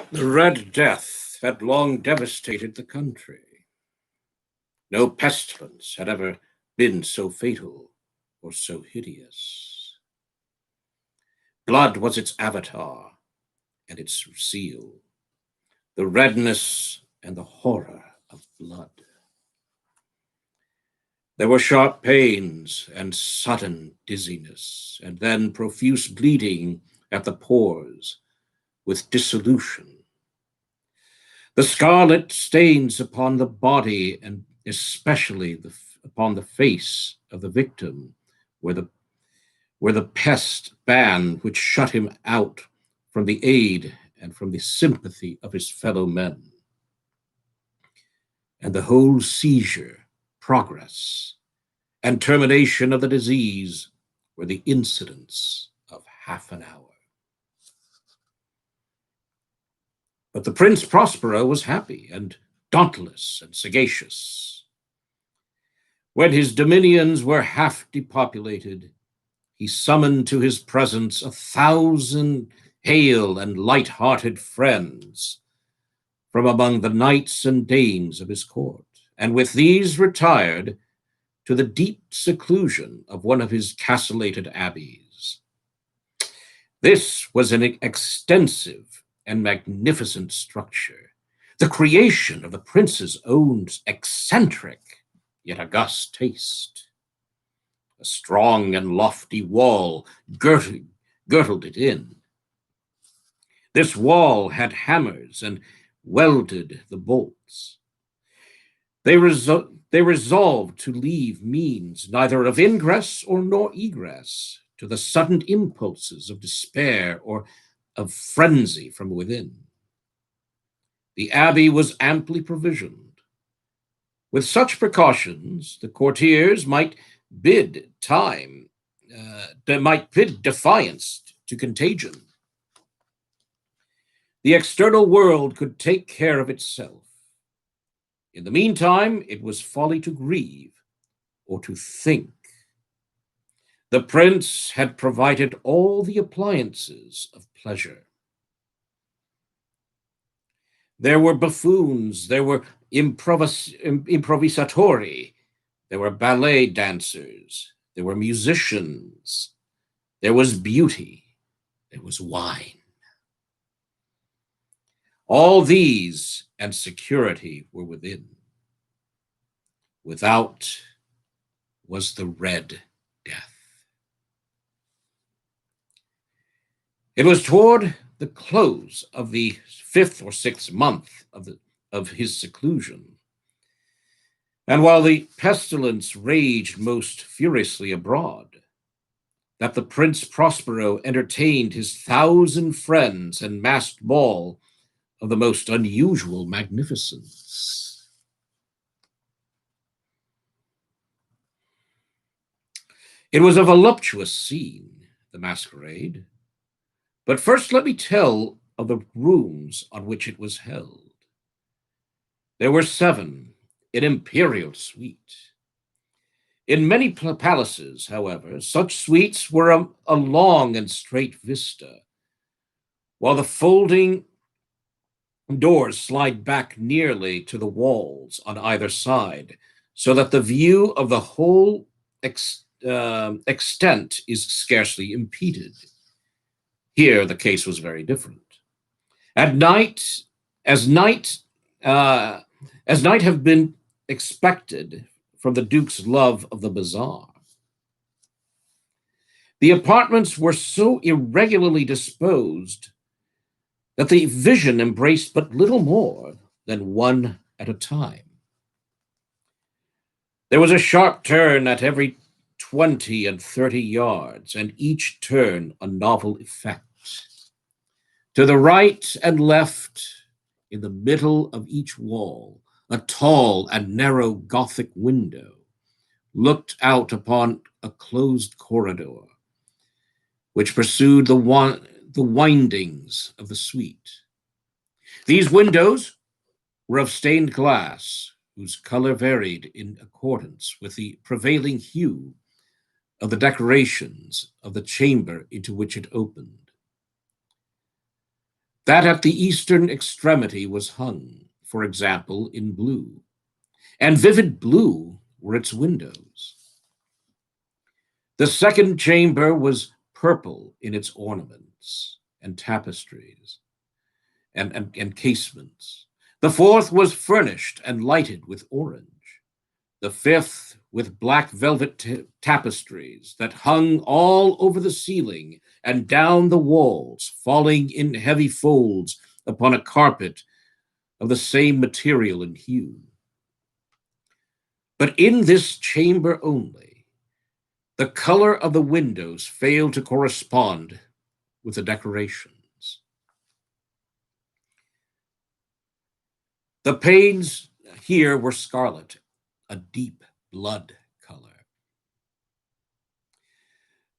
The Red Death had long devastated the country. No pestilence had ever been so fatal or so hideous. Blood was its avatar and its seal, the redness and the horror of blood. There were sharp pains and sudden dizziness, and then profuse bleeding at the pores with dissolution. The scarlet stains upon the body and especially upon the face of the victim were the pest ban which shut him out from the aid and from the sympathy of his fellow men. And the whole seizure, progress, and termination of the disease were the incidents of half an hour. But the Prince Prospero was happy and dauntless and sagacious. When his dominions were half depopulated, he summoned to his presence 1,000 hale and light-hearted friends from among the knights and dames of his court, and with these retired to the deep seclusion of one of his castellated abbeys. This was an extensive and magnificent structure, the creation of the prince's own eccentric yet august taste. A strong and lofty wall girdled it in. This wall had hammers and welded the bolts. They resolved to leave means neither of ingress or nor egress to the sudden impulses of despair or of frenzy from within. The abbey was amply provisioned. With such precautions, the courtiers might bid defiance to contagion. The external world could take care of itself. In the meantime, it was folly to grieve or to think. The prince had provided all the appliances of pleasure. There were buffoons, there were improvisatori, there were ballet dancers, there were musicians, there was beauty, there was wine. All these and security were within. Without was the Red Death. It was toward the close of the 5th or 6th month of his seclusion, and while the pestilence raged most furiously abroad, that the Prince Prospero entertained his 1,000 friends and masked ball of the most unusual magnificence. It was a voluptuous scene, the masquerade, but first let me tell of the rooms on which it was held. There were 7, an imperial suite. In many palaces, however, such suites were a long and straight vista, while the folding doors slide back nearly to the walls on either side, so that the view of the whole extent is scarcely impeded. Here, the case was very different. At night, as night have been expected from the Duke's love of the bazaar, the apartments were so irregularly disposed that the vision embraced but little more than one at a time. There was a sharp turn at every 20 and 30 yards, and each turn a novel effect. To the right and left, in the middle of each wall, a tall and narrow Gothic window looked out upon a closed corridor, which pursued the windings of the suite. These windows were of stained glass, whose color varied in accordance with the prevailing hue of the decorations of the chamber into which it opened. That at the eastern extremity was hung, for example, in blue, and vivid blue were its windows. The second chamber was purple in its ornaments and tapestries and casements. The fourth was furnished and lighted with orange. The fifth with black velvet tapestries that hung all over the ceiling and down the walls, falling in heavy folds upon a carpet of the same material and hue. But in this chamber only, the color of the windows failed to correspond with the decorations. The panes here were scarlet, a deep blood color.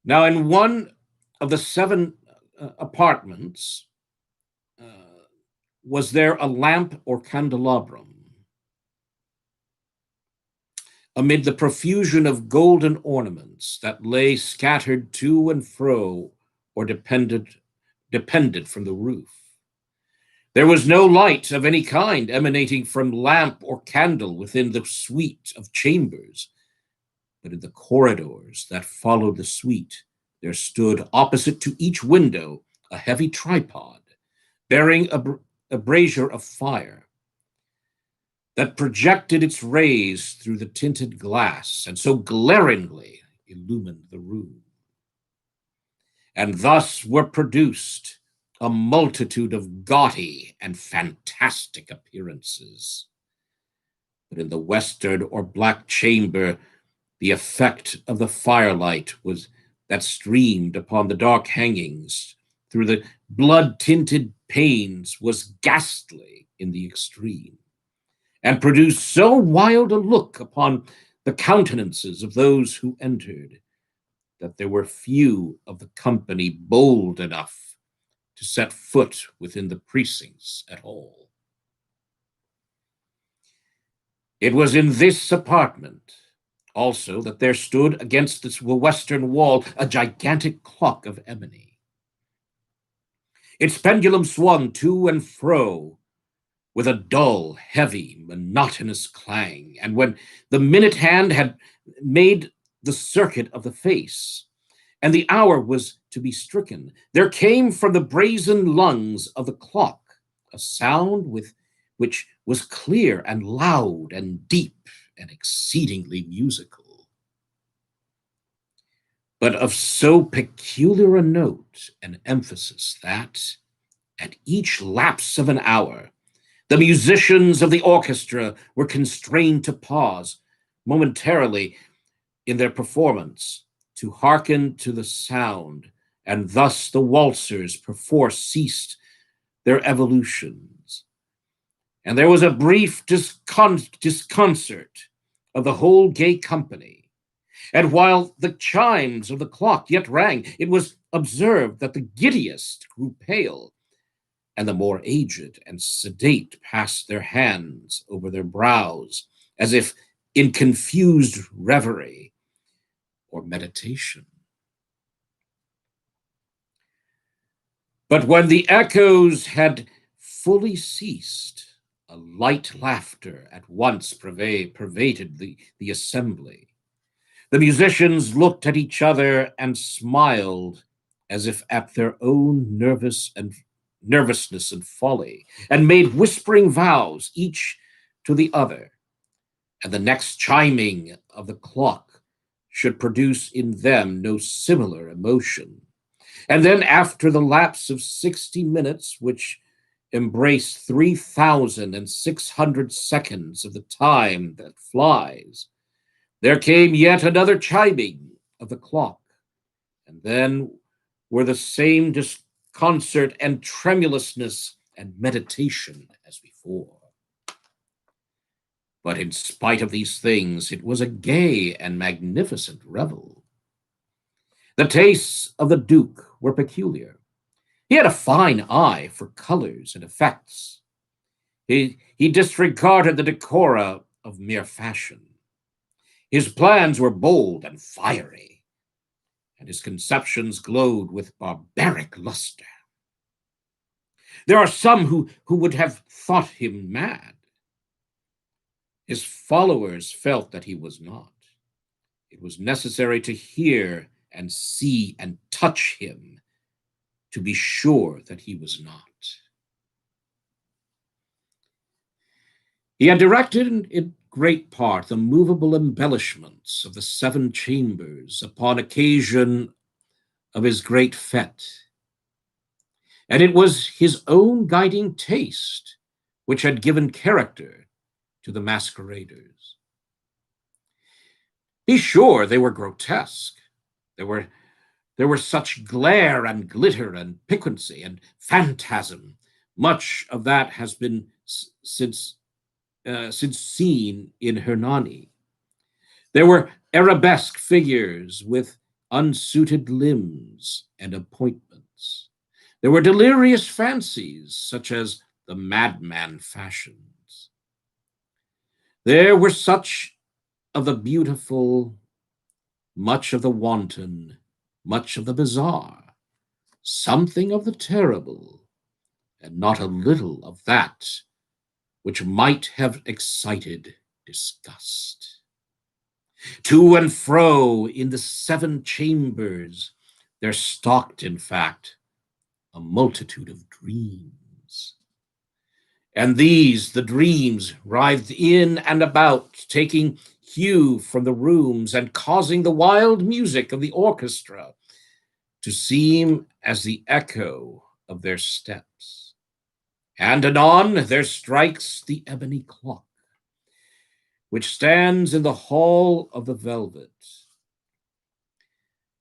Now, in one of the seven apartments, was there a lamp or candelabrum? Amid the profusion of golden ornaments that lay scattered to and fro or depended from the roof. There was no light of any kind emanating from lamp or candle within the suite of chambers, but in the corridors that followed the suite, there stood opposite to each window a heavy tripod bearing a brazier of fire that projected its rays through the tinted glass and so glaringly illumined the room. And thus were produced a multitude of gaudy and fantastic appearances. But in the western or black chamber, the effect of the firelight was that streamed upon the dark hangings through the blood-tinted panes was ghastly in the extreme, and produced so wild a look upon the countenances of those who entered that there were few of the company bold enough to set foot within the precincts at all. It was in this apartment also that there stood against the western wall a gigantic clock of ebony. Its pendulum swung to and fro with a dull, heavy, monotonous clang, and when the minute hand had made the circuit of the face, and the hour was to be stricken, there came from the brazen lungs of the clock a sound which was clear and loud and deep and exceedingly musical, but of so peculiar a note and emphasis that, at each lapse of an hour, the musicians of the orchestra were constrained to pause momentarily in their performance to hearken to the sound, and thus the waltzers perforce ceased their evolutions. And there was a brief disconcert of the whole gay company. And while the chimes of the clock yet rang, it was observed that the giddiest grew pale, and the more aged and sedate passed their hands over their brows, as if in confused reverie or meditation. But when the echoes had fully ceased, a light laughter at once pervaded the assembly. The musicians looked at each other and smiled as if at their own nervousness and folly, and made whispering vows each to the other. And the next chiming of the clock should produce in them no similar emotion. And then, after the lapse of 60 minutes, which embrace 3,600 seconds of the time that flies, there came yet another chiming of the clock, and then were the same disconcert and tremulousness and meditation as before. But in spite of these things, it was a gay and magnificent revel. The tastes of the Duke were peculiar. He had a fine eye for colors and effects. He disregarded the decora of mere fashion. His plans were bold and fiery, and his conceptions glowed with barbaric luster. There are some who would have thought him mad. His followers felt that he was not. It was necessary to hear and see and touch him to be sure that he was not. He had directed in great part the movable embellishments of the seven chambers upon occasion of his great fete. And it was his own guiding taste which had given character to the masqueraders. Be sure they were grotesque. There were such glare and glitter and piquancy and phantasm. Much of that has been since seen in Hernani. There were arabesque figures with unsuited limbs and appointments. There were delirious fancies, such as the madman fashions. There were such of the beautiful, much of the wanton, much of the bizarre, something of the terrible, and not a little of that which might have excited disgust. To and fro in the seven chambers there stalked, in fact, a multitude of dreams. And these, the dreams, writhed in and about, taking hue from the rooms and causing the wild music of the orchestra to seem as the echo of their steps. And anon there strikes the ebony clock, which stands in the hall of the velvet.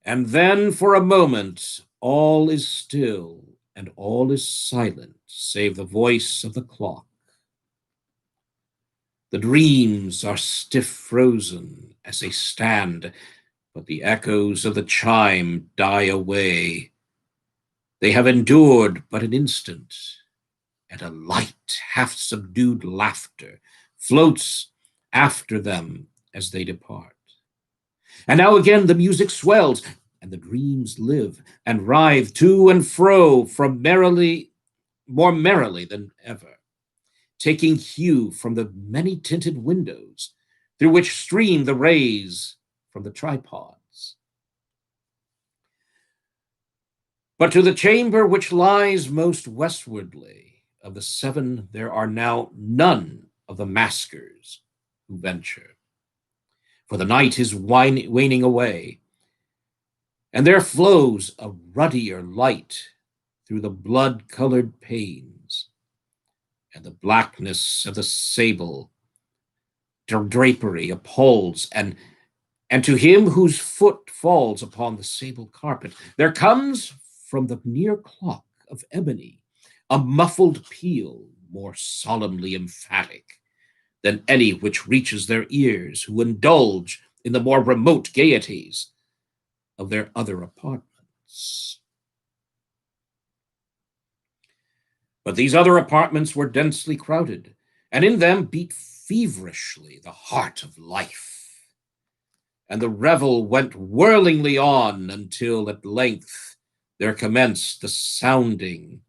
And then for a moment all is still and all is silent, save the voice of the clock. The dreams are stiff frozen as they stand, but the echoes of the chime die away. They have endured but an instant, and a light, half-subdued laughter floats after them as they depart. And now again the music swells, and the dreams live and writhe to and fro more merrily than ever, taking hue from the many-tinted windows through which stream the rays from the tripods. But to the chamber which lies most westwardly of the seven, there are now none of the maskers who venture. For the night is waning away, and there flows a ruddier light through the blood-colored panes, and the blackness of the sable drapery appalls, and to him whose foot falls upon the sable carpet, there comes from the near clock of ebony a muffled peal more solemnly emphatic than any which reaches their ears who indulge in the more remote gaieties of their other apartments. But these other apartments were densely crowded, and in them beat feverishly the heart of life. And the revel went whirlingly on until at length there commenced the sounding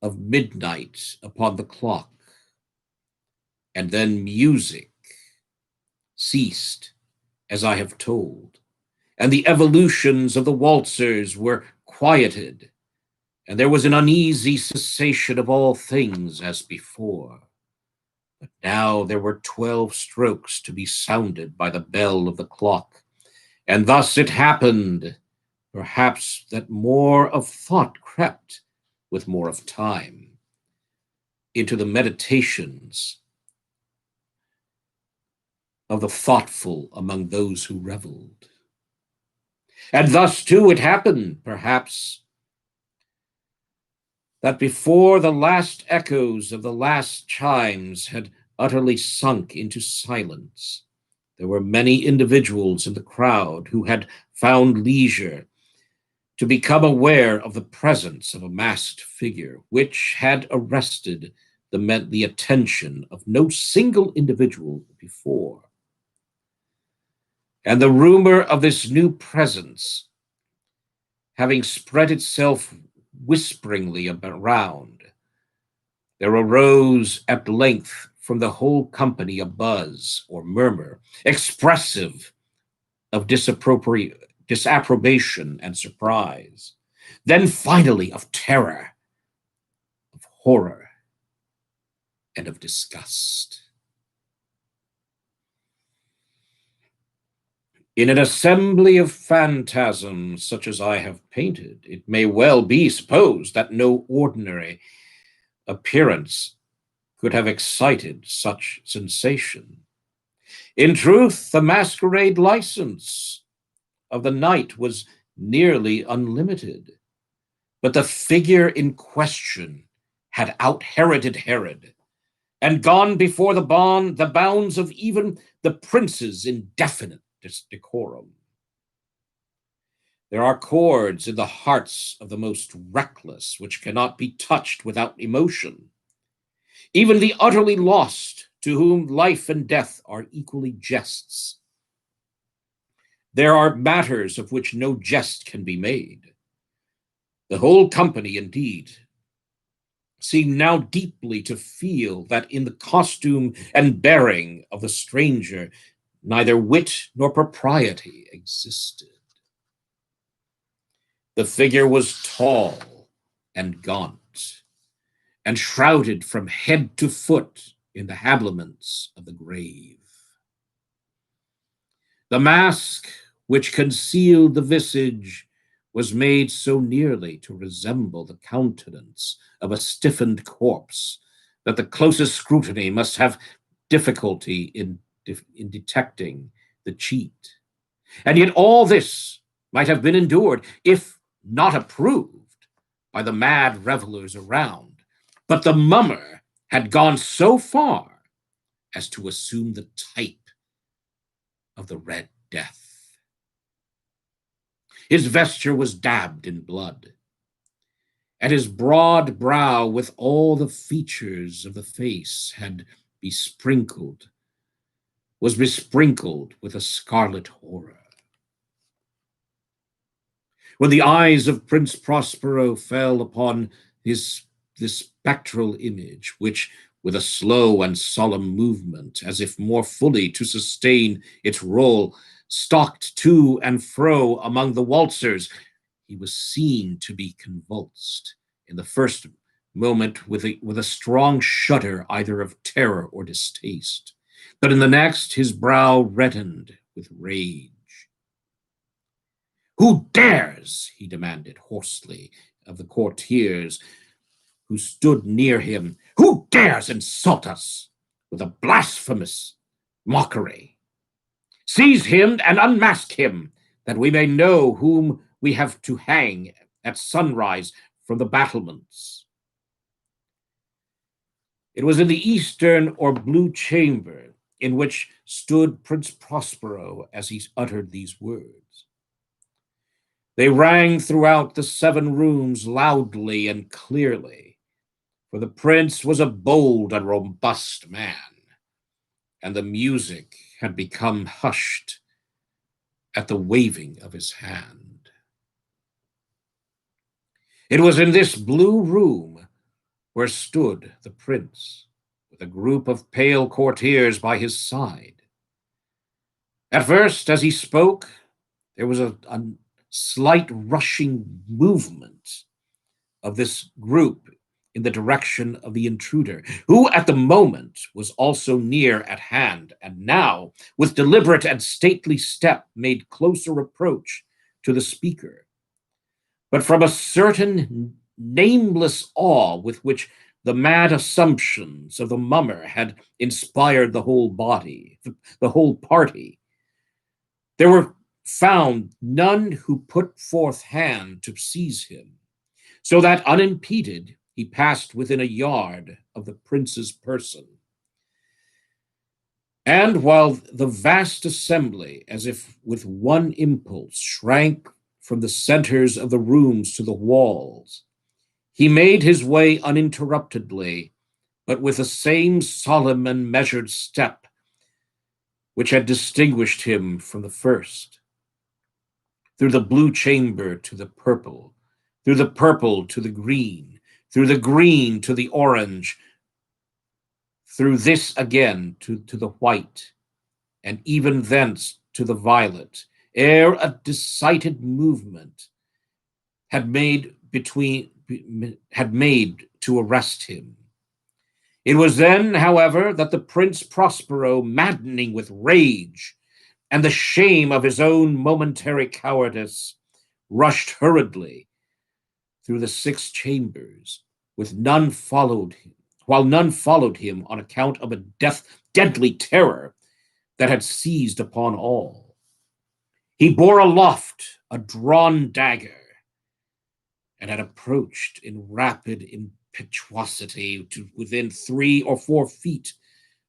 of midnight upon the clock. And then music ceased, as I have told, and the evolutions of the waltzers were quieted, and there was an uneasy cessation of all things as before. But now there were 12 strokes to be sounded by the bell of the clock, and thus it happened, perhaps, that more of thought crept with more of time into the meditations of the thoughtful among those who reveled. And thus, too, it happened, perhaps, that before the last echoes of the last chimes had utterly sunk into silence, there were many individuals in the crowd who had found leisure to become aware of the presence of a masked figure, which had arrested the attention of no single individual before. And the rumor of this new presence, having spread itself whisperingly around. There arose at length from the whole company a buzz or murmur, expressive of disapprobation and surprise, then finally of terror, of horror, and of disgust. In an assembly of phantasms such as I have painted, it may well be supposed that no ordinary appearance could have excited such sensation. In truth, the masquerade license of the night was nearly unlimited, but the figure in question had out-Heroded Herod and gone before the bounds of even the prince's indefinite decorum. There are chords in the hearts of the most reckless which cannot be touched without emotion. Even the utterly lost, to whom life and death are equally jests. There are matters of which no jest can be made. The whole company, indeed, seemed now deeply to feel that in the costume and bearing of the stranger, neither wit nor propriety existed. The figure was tall and gaunt, and shrouded from head to foot in the habiliments of the grave. The mask which concealed the visage was made so nearly to resemble the countenance of a stiffened corpse that the closest scrutiny must have difficulty in detecting the cheat. And yet all this might have been endured, if not approved, by the mad revelers around. But the mummer had gone so far as to assume the type of the Red Death. His vesture was dabbed in blood, and his broad brow with all the features of the face was besprinkled with a scarlet horror. When the eyes of Prince Prospero fell upon this spectral image, which, with a slow and solemn movement, as if more fully to sustain its role, stalked to and fro among the waltzers, he was seen to be convulsed in the first moment with a strong shudder either of terror or distaste, but in the next his brow reddened with rage. "Who dares," he demanded hoarsely of the courtiers who stood near him, "who dares insult us with a blasphemous mockery? Seize him and unmask him, that we may know whom we have to hang at sunrise from the battlements." It was in the eastern or blue chamber in which stood Prince Prospero as he uttered these words. They rang throughout the 7 rooms loudly and clearly, for the prince was a bold and robust man, and the music had become hushed at the waving of his hand. It was in this blue room where stood the prince, with a group of pale courtiers by his side. At first, as he spoke, there was a slight rushing movement of this group in the direction of the intruder, who at the moment was also near at hand, and now, with deliberate and stately step, made closer approach to the speaker. But from a certain nameless awe with which the mad assumptions of the mummer had inspired the whole party, there were found none who put forth hand to seize him, so that unimpeded he passed within a yard of the prince's person. And while the vast assembly, as if with one impulse, shrank from the centers of the rooms to the walls, he made his way uninterruptedly, but with the same solemn and measured step which had distinguished him from the first, through the blue chamber to the purple, through the purple to the green, through the green to the orange, through this again to the white, and even thence to the violet, ere a decided movement had made to arrest him. It was then, however, that the Prince Prospero, maddening with rage and the shame of his own momentary cowardice, rushed hurriedly through the 6 chambers, with none followed him, while none followed him on account of a deadly terror that had seized upon all. He bore aloft a drawn dagger, and had approached in rapid impetuosity to within 3 or 4 feet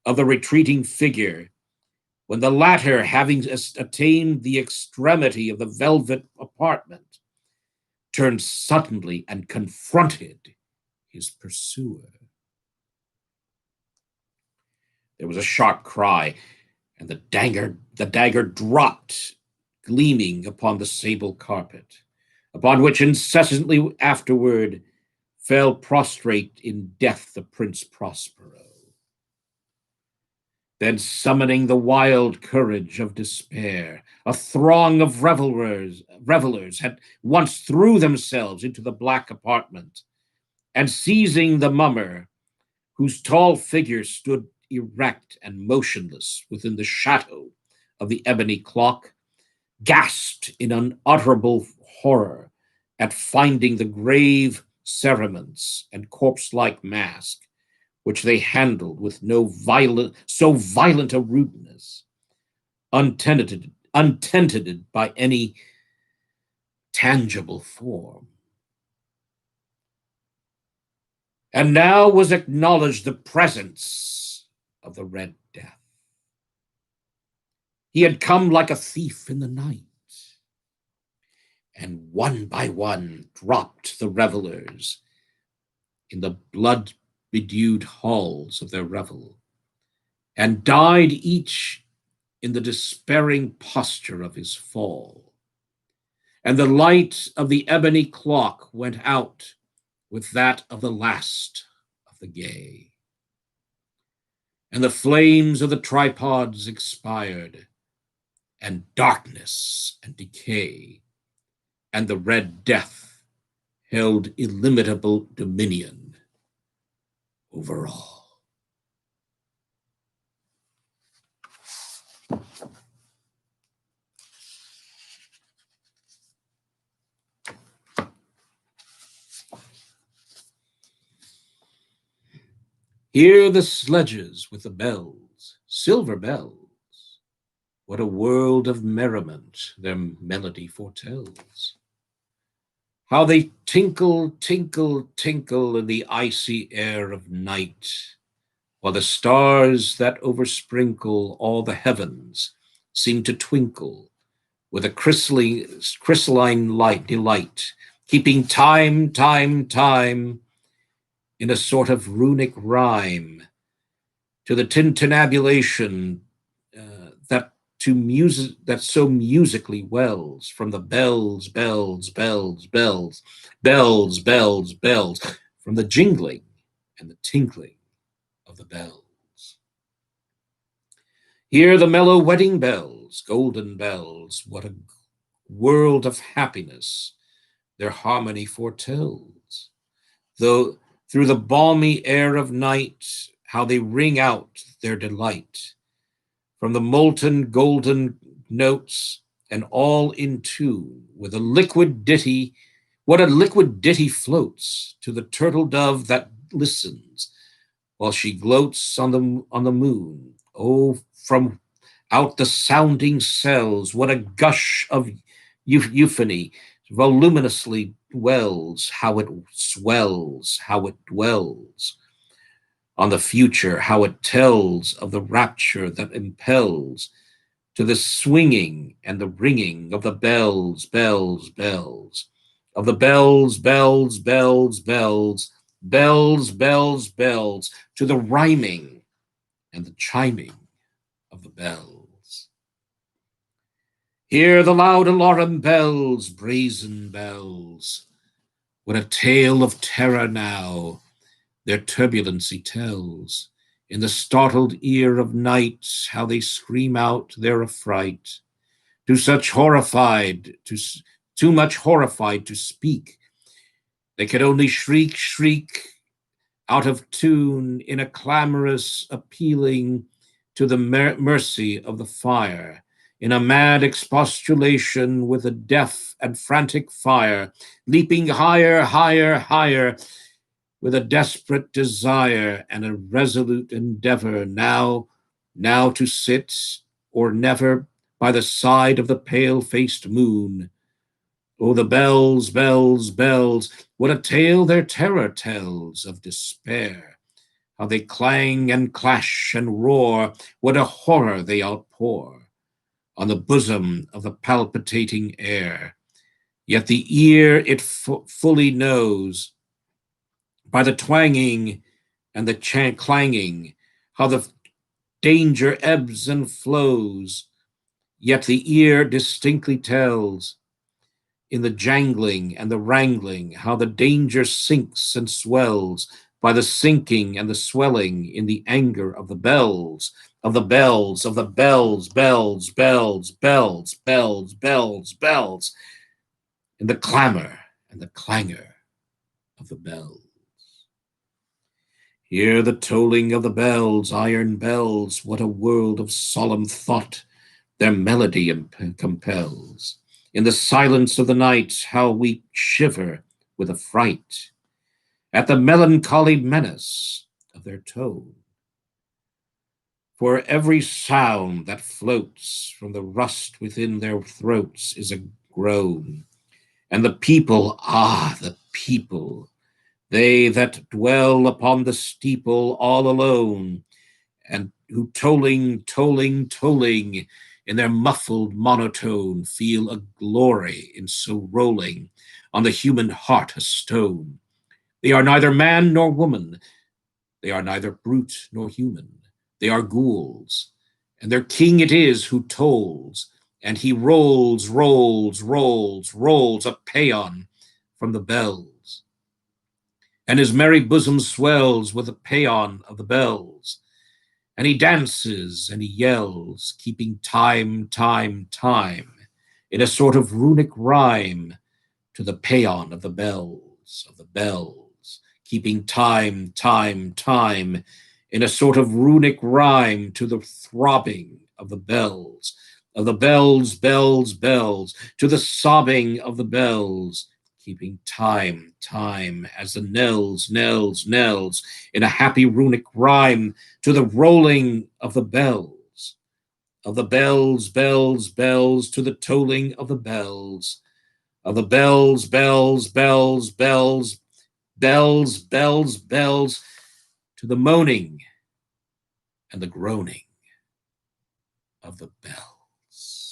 of the retreating figure, when the latter, having attained the extremity of the velvet apartment, turned suddenly and confronted his pursuer. There was a sharp cry, and the dagger dropped, gleaming upon the sable carpet, upon which incessantly afterward fell prostrate in death the Prince Prospero. Then, summoning the wild courage of despair, a throng of revelers had once threw themselves into the black apartment, and seizing the mummer, whose tall figure stood erect and motionless within the shadow of the ebony clock, gasped in unutterable horror at finding the grave cerements and corpse-like mask, which they handled with so violent a rudeness, untenanted by any tangible form. And now was acknowledged the presence of the Red Death. He had come like a thief in the night, and one by one dropped the revelers in the blood-bedewed halls of their revel, and died each in the despairing posture of his fall. And the light of the ebony clock went out with that of the last of the gay. And the flames of the tripods expired, and darkness and decay, and the Red Death held illimitable dominion over all. Hear the sledges with the bells, silver bells. What a world of merriment their melody foretells. How they tinkle, tinkle, tinkle in the icy air of night, while the stars that oversprinkle all the heavens seem to twinkle with a crystalline light delight, keeping time, in a sort of runic rhyme to the tintinnabulation that so musically wells from the bells, from the jingling and the tinkling of the bells. Hear the mellow wedding bells, golden bells, what a world of happiness their harmony foretells. Though through the balmy air of night, how they ring out their delight, from the molten golden notes, and all in tune with a liquid ditty. What a liquid ditty floats to the turtle dove that listens, while she gloats on the moon. Oh, from out the sounding cells, what a gush of euphony voluminously wells, how it swells, how it dwells on the future, how it tells of the rapture that impels to the swinging and the ringing of the bells, of the bells, to the rhyming and the chiming of the bells. Hear the loud alarum bells, brazen bells, What a tale of terror now their turbulency tells. In the startled ear of night, how they scream out their affright. Too much horrified to speak. They could only shriek, shriek, out of tune, in a clamorous appealing to the mercy of the fire, in a mad expostulation with a deaf and frantic fire, leaping higher, higher, higher, with a desperate desire and a resolute endeavor, now to sit or never by the side of the pale-faced moon. Oh, the bells, bells, bells, what a tale their terror tells of despair. How they clang and clash and roar, what a horror they outpour on the bosom of the palpitating air. Yet the ear it fully knows, by the twanging and the clanging, how the danger ebbs and flows. Yet the ear distinctly tells, in the jangling and the wrangling, how the danger sinks and swells by the sinking and the swelling in the anger of the bells, of the bells, of the bells, bells, bells, bells, bells, bells, bells, in the clamor and the clangor of the bells. Hear the tolling of the bells, iron bells, what a world of solemn thought their melody compels. In the silence of the night, how we shiver with affright at the melancholy menace of their tone. For every sound that floats from the rust within their throats is a groan. And the people, the people, they that dwell upon the steeple all alone, and who tolling, tolling, tolling, in their muffled monotone, feel a glory in so rolling on the human heart a stone. They are neither man nor woman, they are neither brute nor human, they are ghouls, and their king it is who tolls, and he rolls, rolls, rolls, rolls a paean from the bells. And his merry bosom swells with the paean of the bells. And he dances and he yells, keeping time, time, time, in a sort of runic rhyme to the paean of the bells, keeping time, time, time, in a sort of runic rhyme to the throbbing of the bells, bells, bells, to the sobbing of the bells, keeping time, time, as the knells, knells, knells, in a happy runic rhyme to the rolling of the bells, bells, bells, to the tolling of the bells, bells, bells, bells, bells, bells, bells, to the moaning and the groaning of the bells.